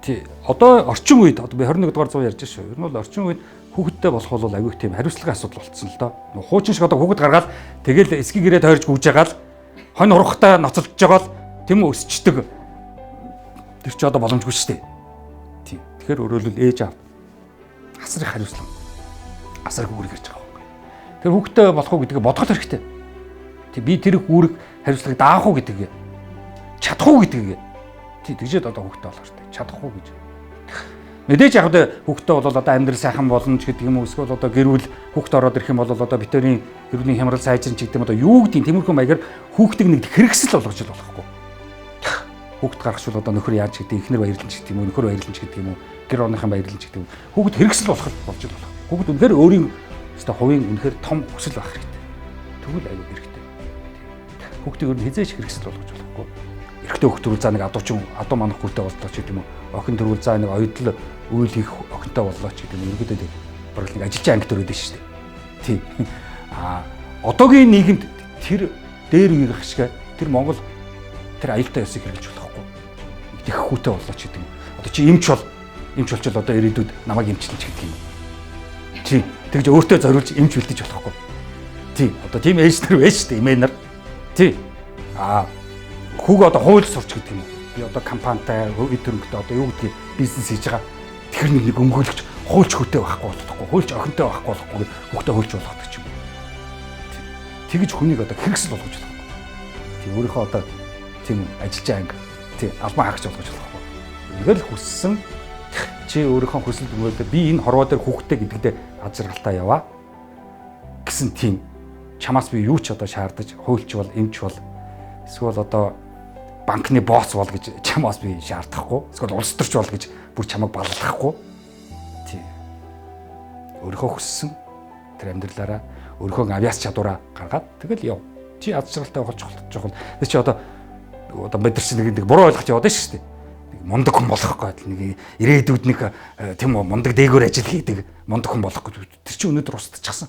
Тий. Одоо орчин үед одоо би 21 дугаар зуун ярьж шүү. Ер нь бол орчин үед хүүхэдтэй болох бол аягүй тийм хариуцлагын асуудал болцсон л доо. Хуучин шиг одоо хүүхэд гаргаад тэгэл эсгий гэрээ тойрж гүйж байгаа л хонь урахтай ноцолж байгаа л тэм өсчдөг. Тэр чи одоо боломжгүй шүү дээ. Тий. Тэгэхээр өөрөөр ээж аав асрах хариуцлага. Асар хүүрэг гэж байгаа байхгүй. Тэр хүүхэдтэй болох уу гэдгээ бодгол хэрэгтэй. Тий. Би тэр хүүрэг хариуцлагыг даах уу гэдгийг чадах уу гэдгийг тий тэгжээд одоо хүүхэдтэй болох хэрэгтэй. Чадах уу гэж. Мэдээж яг одоо хүүхдтэй бол одоо амьдрал сайхан болно ч гэдэг юм уу эсвэл одоо гэр бүл хүүхд ороод ирэх юм бол одоо битэрийн гэр бүлийн хямрал сайжрын ч гэдэг юм одоо юу гэдгийг тиймэрхүү маягаар хүүхдийг нэг хэрэгсэл болгож л болохгүй. Хүүхд гаргахшвал одоо нөхөр яаж гэдэг ихнэр баярлан ч гэдэг юм уу нөхөр баярлан ч гэдэг юм уу гэр орныхан баярлан ч гэдэг юм. Хүүхд хэрэгсэл болох болж л болох. Хүүхд үнэхээр өөрийн өстой хувийн үнэхээр том хүсэл байх хэрэгтэй. Тэгвэл аюул хэрэгтэй. Хүүхдийг өөр хизээч хэрэгсэл болгож болохгүй. Эрэгтэй хүүхд төрүүл за нэг адуу манах хүүтэй боллоо ч гэдэг юм уу. Охин төрүүл за нэг оюутал үйл хийх охинтой боллоо ч гэдэг юм. Ерөнхийдөө бараг нэг ажилчин анги төрөөд шүү дээ. Тий. Одоогийн нийгэмд тэр дээр үеийнх шиг тэр Монгол тэр аюултай ёсыг хэрэгжүүлж болохгүй. Их хүүтэй боллоо ч гэдэг юм. Одоо чи эмч болчвол одоо ирээдүйд намайг эмчлэн ч гэдэг юм. Тий. Тэгж өөртөө зориулж эмч бэлдэж болохгүй. Тий. Одоо тийм ээж нар байж шүү дээ, эмээ нар. Тий. Хүүг одоо хууль сурч гэдэг юм. Би одоо компанитай үе төрөнгөтэй одоо юу гэдгийг бизнес хийж байгаа. Тэр нэг өмгөөлөгч хуульч хөтэй байхгүй болохгүй. Хуульч охинтой байхгүй болохгүй. Хүүхдээ хуульч болгох гэж юм. Тэгж хүнийг одоо хэрэгсэл болгож болохгүй. Тий өөрийнхөө одоо тийм ажилчин анги тий албан хаагч болгож болохгүй. Үнэхээр л хүссэн чи өөрийнхөө хүсэл дүгнэлтэд би энэ хорвоо дээр хүүхдээ гэдэгтээ ажиргалтай яваа гэсэн тийм чамаас би юу ч одоо шаардаж хуульч бол эмч бол эсвэл одоо банкны босс бол гэж чамаас би шаардахгүй. Эсвэл улс төрч бол гэж бүр чамайг баллахгүй. Тий. Өөрийнхөө хүссэн тэр амьдралаараа өөрийнхөө авиас чадвараа гаргаад тэгэл яв. Чи азжралтай болж чухал. Тэг чи одоо мэдэрч нэг буруу ойлгож яваад шүү дээ. Нэг мундаг хүн болох гэдэг нэг ирээдүйд нэг тийм мундаг дээгүүр ажил хийдэг мундаг хүн болох гэдэг. Тэр чи өнөөдөр устдчихсан.